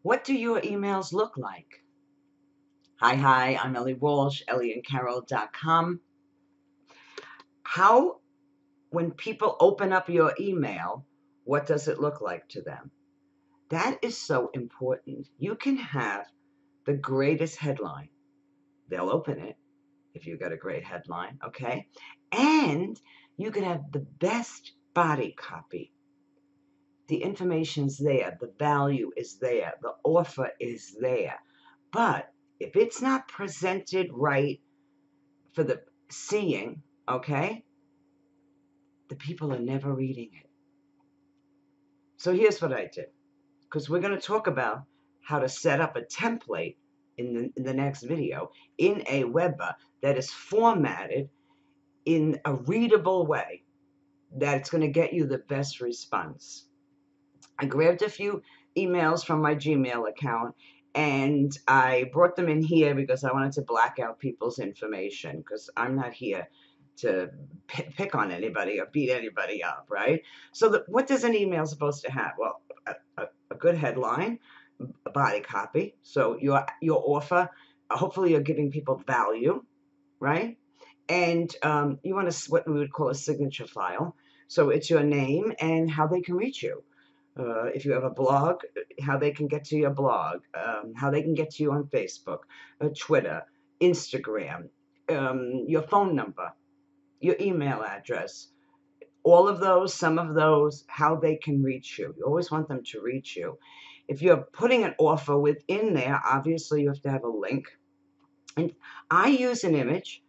What do your emails look like? Hi, I'm Ellie Walsh, ellieandcarol.com. How, when people open up your email, what does it look like to them? That is so important. You can have the greatest headline. They'll open it if you got a great headline, okay? And you can have the best body copy. The information's there, the value is there, the offer is there. But if it's not presented right for the seeing, okay, the people are never reading it. So here's what I did, because we're going to talk about how to set up a template in the next video in a Weber that is formatted in a readable way that's going to get you the best response. I grabbed a few emails from my Gmail account and I brought them in here because I wanted to black out people's information because I'm not here to pick on anybody or beat anybody up, right? So what does an email supposed to have? Well, a good headline, a body copy. So your offer, hopefully you're giving people value, right? And you want what we would call a signature file. So it's your name and how they can reach you. If you have a blog, how they can get to your blog, how they can get to you on Facebook, Twitter, Instagram, your phone number, your email address, all of those, some of those, how they can reach you. You always want them to reach you. If you're putting an offer within there, obviously you have to have a link. And I use an image.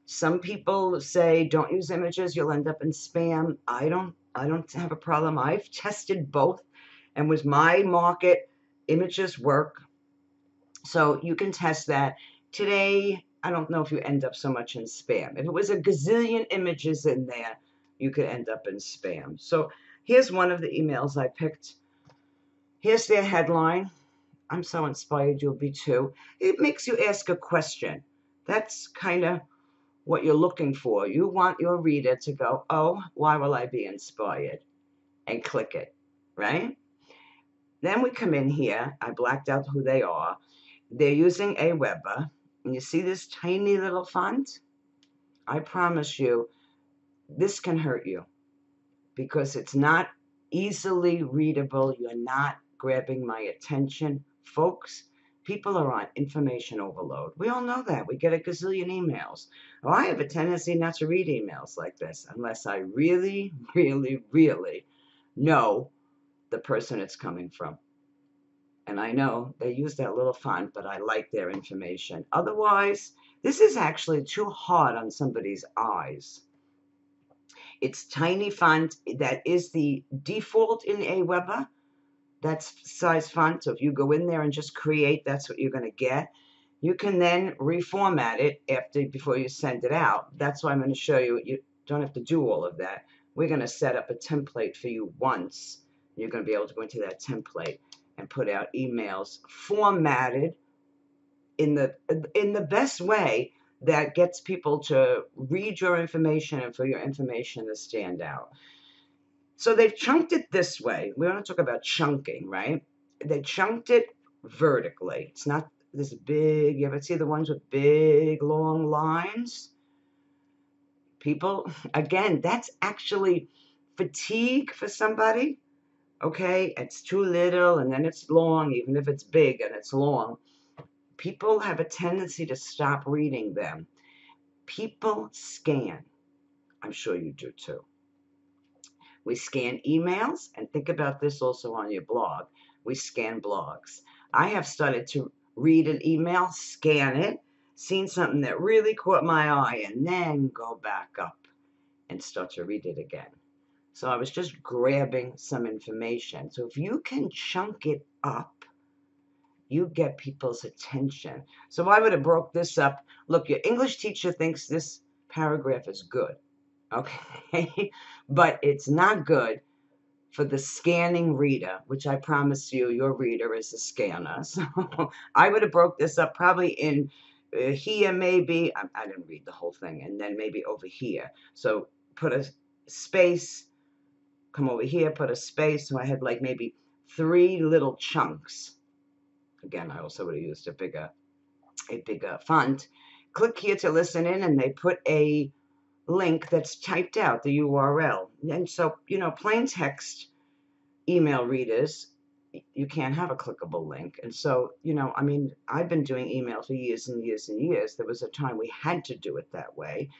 Some people say don't use images, you'll end up in spam. I don't have a problem. I've tested both, and with my market, images work. So you can test that. Today, I don't know if you end up so much in spam. If it was a gazillion images in there, you could end up in spam. So here's one of the emails I picked. Here's their headline. I'm so inspired, you'll be too. It makes you ask a question. That's kind of what you're looking for. You want your reader to go, oh, why will I be inspired? And click it, right? Then we come in here. I blacked out who they are. They're using a Weber. And you see this tiny little font? I promise you, this can hurt you because it's not easily readable. You're not grabbing my attention. Folks, people are on information overload. We all know that. We get a gazillion emails. Oh, I have a tendency not to read emails like this unless I really, really, really know the person it's coming from. And I know they use that little font, but I like their information. Otherwise, this is actually too hard on somebody's eyes. It's tiny font. That is the default in Aweber. That's size font. So if you go in there and just create, that's what you're going to get. You can then reformat it before you send it out. That's why I'm going to show you. You don't have to do all of that. We're going to set up a template for you once. You're going to be able to go into that template and put out emails formatted in the best way that gets people to read your information and for your information to stand out. So they've chunked it this way. We want to talk about chunking, right? They chunked it vertically. It's not this big, you ever see the ones with big, long lines? People, again, that's actually fatigue for somebody, okay? It's too little and then it's long, even if it's big and it's long. People have a tendency to stop reading them. People scan. I'm sure you do too. We scan emails, and think about this also on your blog. We scan blogs. I have started to read an email, scan it, seen something that really caught my eye, and then go back up and start to read it again. So I was just grabbing some information. So if you can chunk it up, you get people's attention. So I would have broke this up. Look, your English teacher thinks this paragraph is good, okay? But it's not good for the scanning reader, which I promise you, your reader is a scanner. So I would have broke this up probably in here maybe. I didn't read the whole thing. And then maybe over here. So put a space, come over here, put a space. So I had like maybe 3 little chunks. Again, I also would have used a bigger font. Click here to listen in, and they put a link that's typed out, the URL. And so, plain text email readers, you can't have a clickable link. And so, I've been doing email for years and years and years. There was a time we had to do it that way.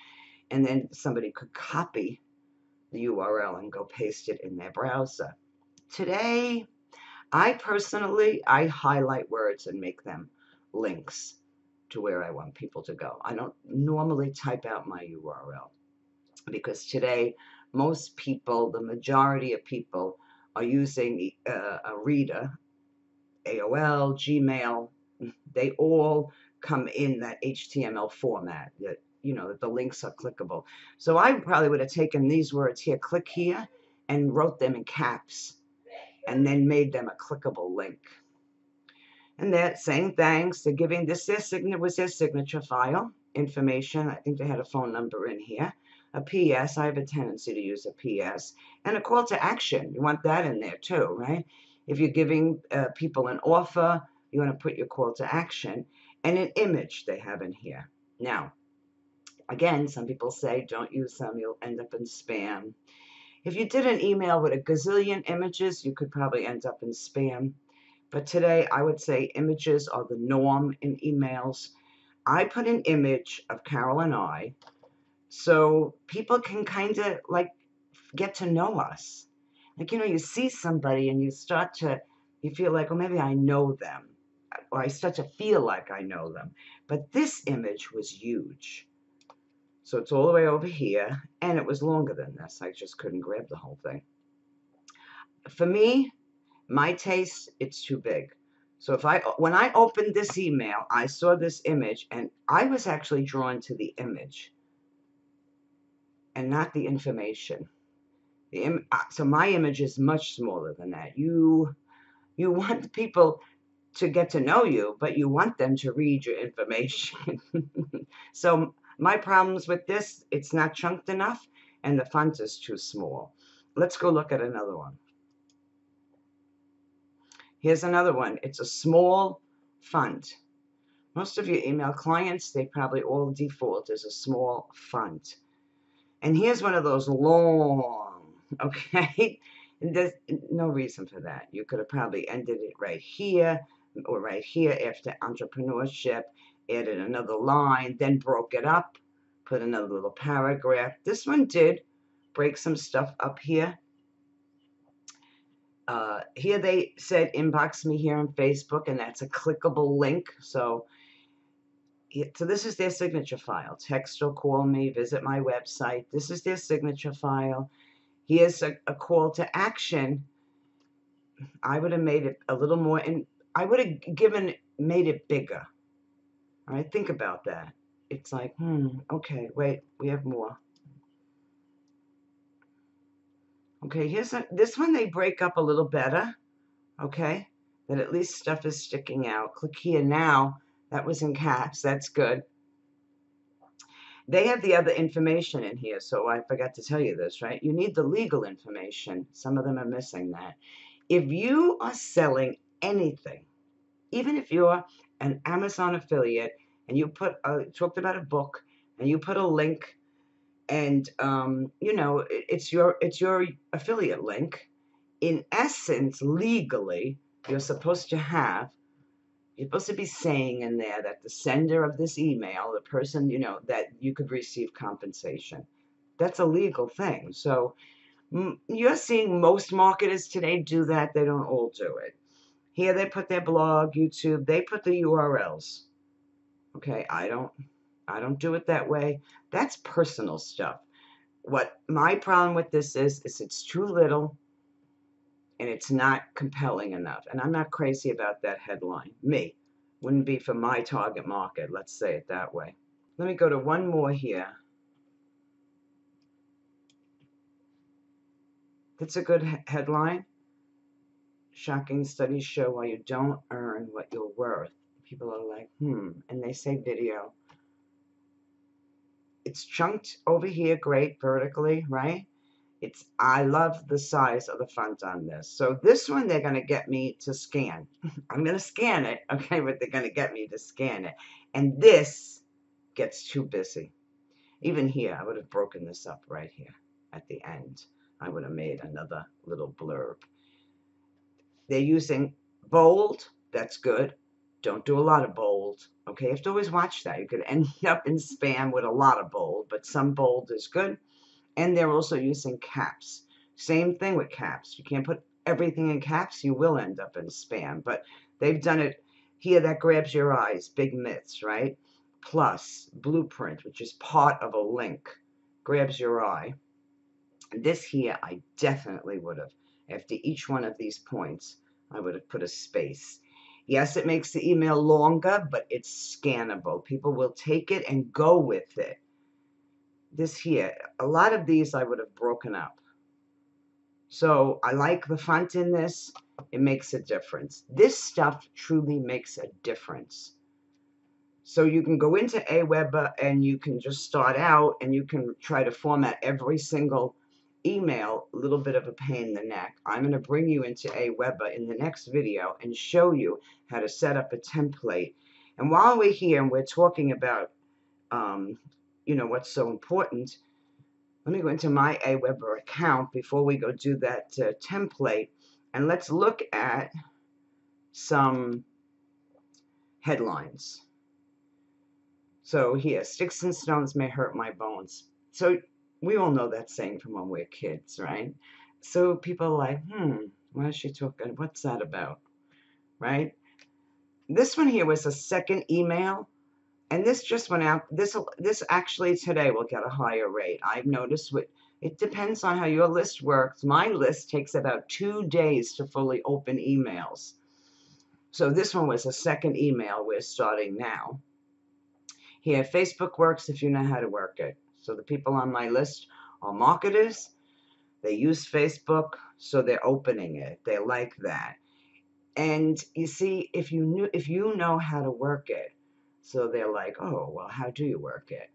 And then somebody could copy the URL and go paste it in their browser. Today, I highlight words and make them links to where I want people to go. I don't normally type out my URL because today, most people, the majority of people, are using a reader, AOL, Gmail. They all come in that HTML format that, that the links are clickable. So I probably would have taken these words here, click here, and wrote them in caps, and then made them a clickable link. And they're saying thanks. They're giving this was their signature file information. I think they had a phone number in here. A PS. I have a tendency to use a PS. And a call to action. You want that in there too, right? If you're giving people an offer, you want to put your call to action. And an image they have in here. Now, again, some people say don't use them. You'll end up in spam. If you did an email with a gazillion images, you could probably end up in spam. But today, I would say images are the norm in emails. I put an image of Carol and I so people can kind of like get to know us. Like, you see somebody and you feel like, oh, maybe I know them. Or I start to feel like I know them. But this image was huge. So it's all the way over here. And it was longer than this. I just couldn't grab the whole thing. For me, my taste, it's too big. So when I opened this email, I saw this image, and I was actually drawn to the image and not the information. So my image is much smaller than that. You want people to get to know you, but you want them to read your information. So my problems with this, it's not chunked enough, and the font is too small. Let's go look at another one. Here's another one. It's a small font. Most of your email clients, they probably all default as a small font. And here's one of those long, okay? There's no reason for that. You could have probably ended it right here or right here after entrepreneurship, added another line, then broke it up, put another little paragraph. This one did break some stuff up here. Here they said inbox me here on Facebook, and that's a clickable link. So this is their signature file. Text or call me, visit my website. This is their signature file. Here's a call to action. I would have made it a little more, and I would have made it bigger. All right, think about that. It's like, okay, wait, we have more. Okay, this one they break up a little better. Okay, that at least stuff is sticking out. Click here now. That was in caps. That's good. They have the other information in here, so I forgot to tell you this, right? You need the legal information. Some of them are missing that. If you are selling anything, even if you're an Amazon affiliate and you talked about a book and you put a link and it's your affiliate link, in essence, legally, you're supposed to be saying in there that the sender of this email, the person, that you could receive compensation. That's a legal thing. So you're seeing most marketers today do that. They don't all do it. Here they put their blog, YouTube, they put the URLs. Okay, I don't do it that way. That's personal stuff. What my problem with this is it's too little and it's not compelling enough. And I'm not crazy about that headline. Wouldn't be for my target market, let's say it that way. Let me go to one more here. That's a good headline. Shocking studies show why you don't earn what you're worth. People are like, and they say video. It's chunked over here, great, vertically, right? I love the size of the font on this. So this one, they're going to get me to scan. I'm going to scan it, okay, but they're going to get me to scan it. And this gets too busy. Even here, I would have broken this up right here at the end. I would have made another little blurb. They're using bold. That's good. Don't do a lot of bold. Okay, you have to always watch that. You could end up in spam with a lot of bold, but some bold is good. And they're also using caps. Same thing with caps. You can't put everything in caps. You will end up in spam. But they've done it here. That grabs your eyes. Big myths, right? Plus, blueprint, which is part of a link, grabs your eye. This here, I definitely would have. After each one of these points, I would have put a space. Yes, it makes the email longer, but it's scannable. People will take it and go with it. This here, a lot of these I would have broken up. So I like the font in this. It makes a difference. This stuff truly makes a difference. So you can go into Aweber and you can just start out and you can try to format every single email. A little bit of a pain in the neck. I'm going to bring you into Aweber in the next video and show you how to set up a template. And while we're here and we're talking about, what's so important, let me go into my Aweber account before we go do that template. And let's look at some headlines. So here, sticks and stones may hurt my bones. So we all know that saying from when we're kids, right? So people are like, what is she talking? What's that about? Right? This one here was a second email, and this just went out. This actually today will get a higher rate. I've noticed it depends on how your list works. My list takes about 2 days to fully open emails. So this one was a second email. We're starting now. Here, Facebook works if you know how to work it. So the people on my list are marketers. They use Facebook, so they're opening it. They like that. And you see, if you know how to work it, so they're like, oh, well, how do you work it?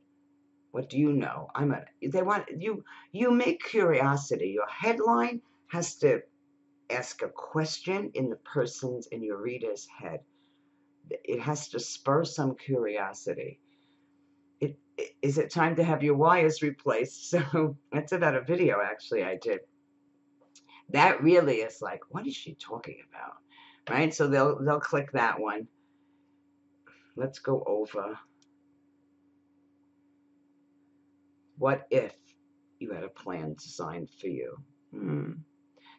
What do you know? They want you make curiosity. Your headline has to ask a question in your reader's head. It has to spur some curiosity. Is it time to have your wires replaced? So that's about a video actually I did. That really is like, what is she talking about? Right? So they'll click that one. Let's go over. What if you had a plan designed for you?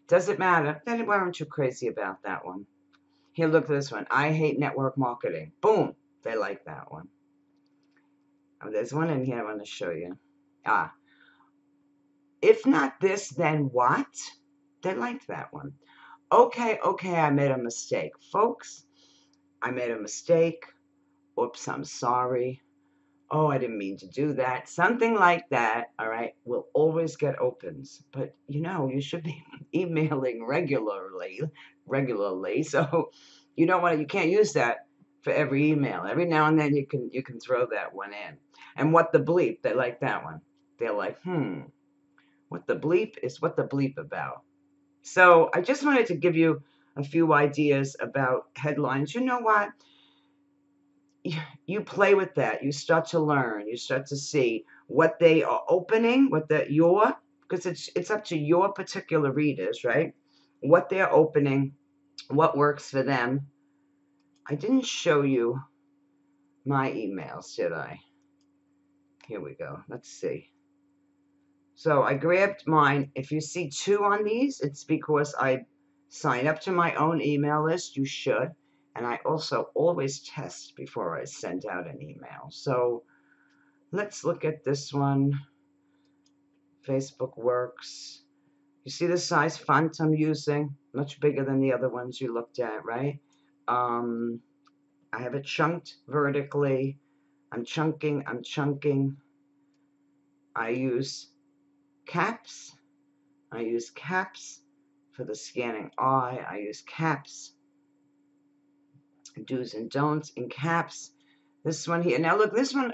Does it matter? Then why aren't you crazy about that one? Here, look at this one. I hate network marketing. Boom. They like that one. Oh, there's one in here I want to show you. If not this, then what? They liked that one. Okay, I made a mistake. Folks, I made a mistake. Oops, I'm sorry. Oh, I didn't mean to do that. Something like that, all right, will always get opens. But, you should be emailing regularly. So you can't use that for every email. Every now and then you can throw that one in. And what the bleep, they like that one. They're like, what the bleep about? So I just wanted to give you a few ideas about headlines. You know what? You play with that. You start to learn. You start to see what they are opening, because it's up to your particular readers, right? What they're opening, what works for them. I didn't show you my emails, did I? Here we go. Let's see. So I grabbed mine. If you see 2 on these, it's because I sign up to my own email list. You should. And I also always test before I send out an email. So let's look at this one. Facebook works. You see the size font I'm using? Much bigger than the other ones you looked at, right? I have it chunked vertically. I'm chunking. I use caps. I use caps for the scanning eye. I use caps. Do's and don'ts in caps. This one here. Now look, this one,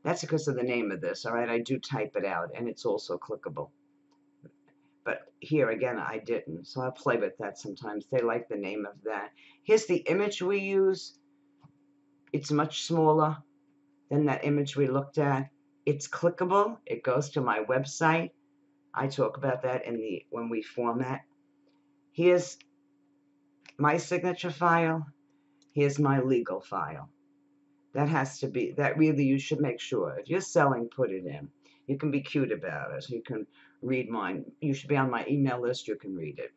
that's because of the name of this, all right? I do type it out, and it's also clickable. But here again, I didn't. So I'll play with that sometimes. They like the name of that. Here's the image we use. It's much smaller than that image we looked at. It's clickable. It goes to my website. I talk about that when we format. Here's my signature file. Here's my legal file. That has to be, that really you should make sure. If you're selling, put it in. You can be cute about it. You can read mine. You should be on my email list. You can read it.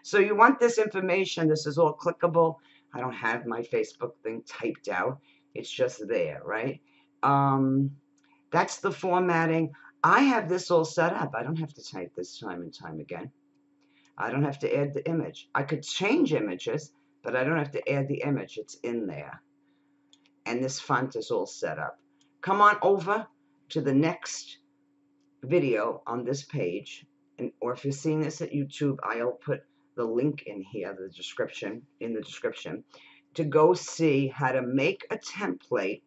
So you want this information. This is all clickable. I don't have my Facebook thing typed out. It's just there, right? That's the formatting. I have this all set up. I don't have to type this time and time again. I don't have to add the image. I could change images, but I don't have to add the image. It's in there. And this font is all set up. Come on over to the next video on this page, or if you're seeing this at YouTube, I'll put the link in here, in the description, to go see how to make a template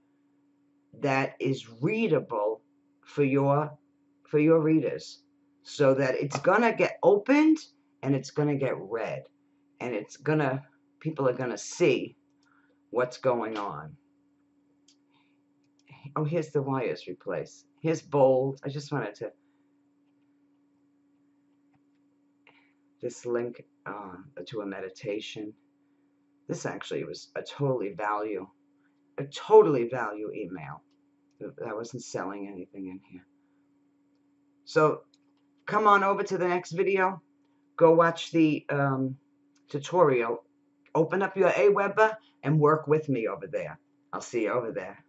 that is readable for your readers, so that it's gonna get opened and it's gonna get read, and people are gonna see what's going on. Oh, here's the wires replaced. Here's bold. I just wanted to this link to a meditation. This actually was a totally value email. I wasn't selling anything in here. So come on over to the next video. Go watch the tutorial. Open up your Aweber and work with me over there. I'll see you over there.